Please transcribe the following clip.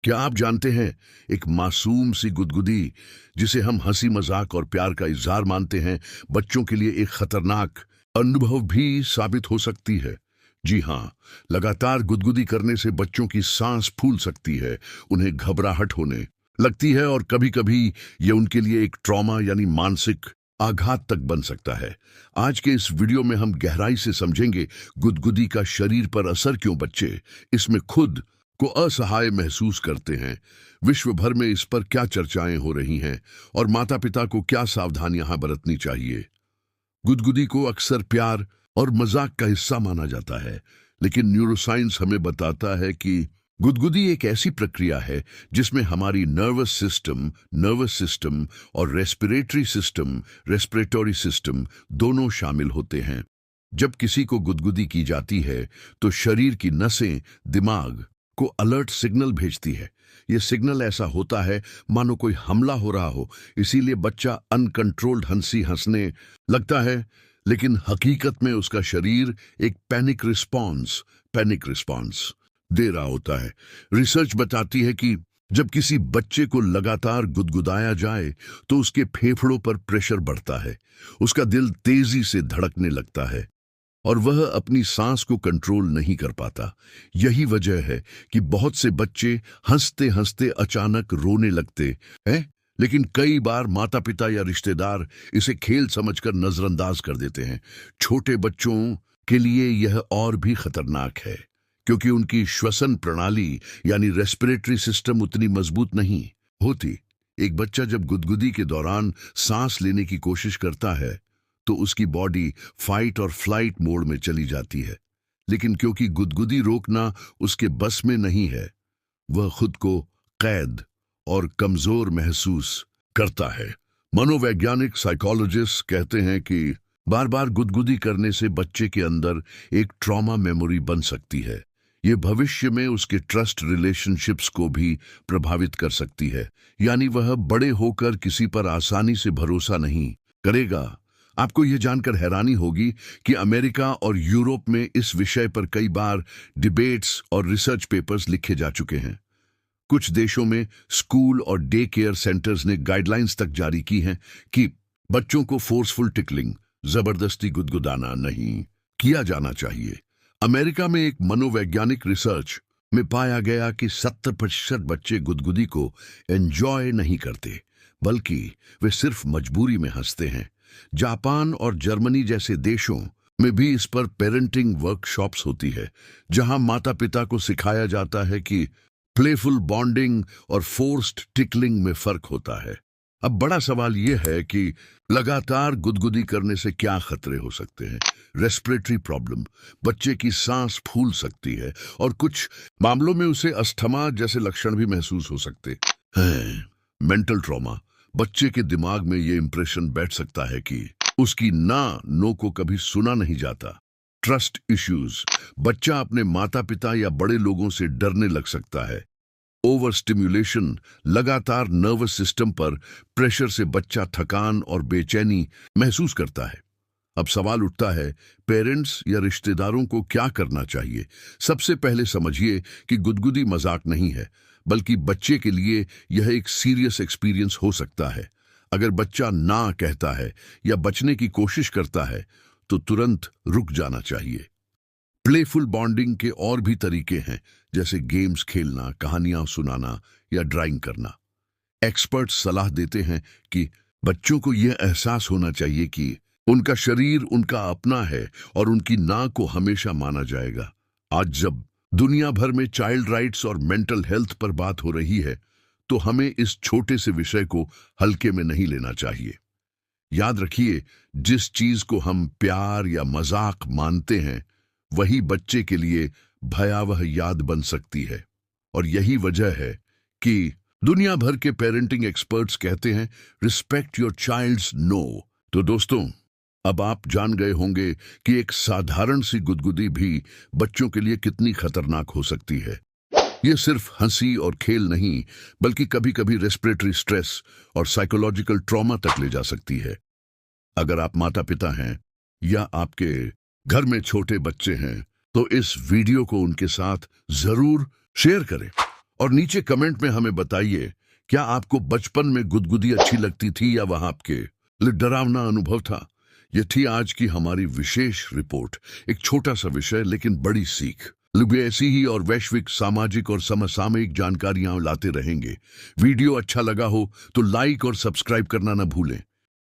क्या आप जानते हैं, एक मासूम सी गुदगुदी जिसे हम हंसी मजाक और प्यार का इजहार मानते हैं, बच्चों के लिए एक खतरनाक अनुभव भी साबित हो सकती है। जी हाँ, लगातार गुदगुदी करने से बच्चों की सांस फूल सकती है, उन्हें घबराहट होने लगती है और कभी-कभी ये उनके लिए एक ट्रॉमा यानी मानसिक आघात तक बन सकता है। आज के इस वीडियो में हम गहराई से समझेंगे गुदगुदी का शरीर पर असर, क्यों बच्चे इसमें खुद को असहाय महसूस करते हैं, विश्व भर में इस पर क्या चर्चाएं हो रही हैं और माता पिता को क्या सावधानियां बरतनी चाहिए। गुदगुदी को अक्सर प्यार और मजाक का हिस्सा माना जाता है, लेकिन न्यूरोसाइंस हमें बताता है कि गुदगुदी एक ऐसी प्रक्रिया है जिसमें हमारी नर्वस सिस्टम और रेस्पिरेटरी सिस्टम दोनों शामिल होते हैं। जब किसी को गुदगुदी की जाती है तो शरीर की नसें दिमाग को अलर्ट सिग्नल भेजती है। यह सिग्नल ऐसा होता है मानो कोई हमला हो रहा हो, इसीलिए बच्चा अनकंट्रोल्ड हंसी हंसने लगता है, लेकिन हकीकत में उसका शरीर एक पैनिक रिस्पॉन्स दे रहा होता है। रिसर्च बताती है कि जब किसी बच्चे को लगातार गुदगुदाया जाए तो उसके फेफड़ों पर प्रेशर बढ़ता है, उसका दिल तेजी से धड़कने लगता है और वह अपनी सांस को कंट्रोल नहीं कर पाता। यही वजह है कि बहुत से बच्चे हंसते हंसते अचानक रोने लगते हैं, लेकिन कई बार माता पिता या रिश्तेदार इसे खेल समझकर नजरअंदाज कर देते हैं। छोटे बच्चों के लिए यह और भी खतरनाक है, क्योंकि उनकी श्वसन प्रणाली यानी रेस्पिरेटरी सिस्टम उतनी मजबूत नहीं होती। एक बच्चा जब गुदगुदी के दौरान सांस लेने की कोशिश करता है तो उसकी बॉडी फाइट और फ्लाइट मोड में चली जाती है, लेकिन क्योंकि गुदगुदी रोकना उसके बस में नहीं है, वह खुद को कैद और कमजोर महसूस करता है। मनोवैज्ञानिक साइकोलॉजिस्ट कहते हैं कि बार बार गुदगुदी करने से बच्चे के अंदर एक ट्रॉमा मेमोरी बन सकती है। ये भविष्य में उसके ट्रस्ट रिलेशनशिप्स को भी प्रभावित कर सकती है, यानी वह बड़े होकर किसी पर आसानी से भरोसा नहीं करेगा। आपको यह जानकर हैरानी होगी कि अमेरिका और यूरोप में इस विषय पर कई बार डिबेट्स और रिसर्च पेपर्स लिखे जा चुके हैं। कुछ देशों में स्कूल और डे केयर सेंटर्स ने गाइडलाइंस तक जारी की हैं कि बच्चों को फोर्सफुल टिकलिंग, जबरदस्ती गुदगुदाना नहीं किया जाना चाहिए। अमेरिका में एक मनोवैज्ञानिक रिसर्च में पाया गया कि 70% बच्चे गुदगुदी को एंजॉय नहीं करते, बल्कि वे सिर्फ मजबूरी में हंसते हैं। जापान और जर्मनी जैसे देशों में भी इस पर पेरेंटिंग वर्कशॉप्स होती है, जहां माता पिता को सिखाया जाता है कि प्लेफुल बॉन्डिंग और फोर्स्ड टिकलिंग में फर्क होता है। अब बड़ा सवाल यह है कि लगातार गुदगुदी करने से क्या खतरे हो सकते हैं। रेस्पिरेटरी प्रॉब्लम, बच्चे की सांस फूल सकती है और कुछ मामलों में उसे अस्थमा जैसे लक्षण भी महसूस हो सकते हैं। मेंटल ट्रॉमा, बच्चे के दिमाग में ये इंप्रेशन बैठ सकता है कि उसकी नो को कभी सुना नहीं जाता। ट्रस्ट इश्यूज, बच्चा अपने माता पिता या बड़े लोगों से डरने लग सकता है। ओवर स्टिम्युलेशन, लगातार नर्वस सिस्टम पर प्रेशर से बच्चा थकान और बेचैनी महसूस करता है। अब सवाल उठता है, पेरेंट्स या रिश्तेदारों को क्या करना चाहिए। सबसे पहले समझिए कि गुदगुदी मजाक नहीं है, बल्कि बच्चे के लिए यह एक सीरियस एक्सपीरियंस हो सकता है। अगर बच्चा ना कहता है या बचने की कोशिश करता है तो तुरंत रुक जाना चाहिए। प्लेफुल बॉन्डिंग के और भी तरीके हैं, जैसे गेम्स खेलना, कहानियां सुनाना या ड्राइंग करना। एक्सपर्ट्स सलाह देते हैं कि बच्चों को यह एहसास होना चाहिए कि उनका शरीर उनका अपना है और उनकी ना को हमेशा माना जाएगा। आज जब दुनिया भर में चाइल्ड राइट्स और मेंटल हेल्थ पर बात हो रही है, तो हमें इस छोटे से विषय को हल्के में नहीं लेना चाहिए। याद रखिए, जिस चीज को हम प्यार या मजाक मानते हैं, वही बच्चे के लिए भयावह याद बन सकती है। और यही वजह है कि दुनिया भर के पेरेंटिंग एक्सपर्ट्स कहते हैं, रिस्पेक्ट योर चाइल्ड्स नो। तो दोस्तों, अब आप जान गए होंगे कि एक साधारण सी गुदगुदी भी बच्चों के लिए कितनी खतरनाक हो सकती है। ये सिर्फ हंसी और खेल नहीं, बल्कि कभी कभी रेस्पिरेटरी स्ट्रेस और साइकोलॉजिकल ट्रॉमा तक ले जा सकती है। अगर आप माता पिता हैं या आपके घर में छोटे बच्चे हैं, तो इस वीडियो को उनके साथ जरूर शेयर करें और नीचे कमेंट में हमें बताइए, क्या आपको बचपन में गुदगुदी अच्छी लगती थी या वह आपके लिए डरावना अनुभव था। यह थी आज की हमारी विशेष रिपोर्ट। एक छोटा सा विषय लेकिन बड़ी सीख। लोग ऐसी ही और वैश्विक, सामाजिक और समसामयिक जानकारियां लाते रहेंगे। वीडियो अच्छा लगा हो तो लाइक और सब्सक्राइब करना न भूलें।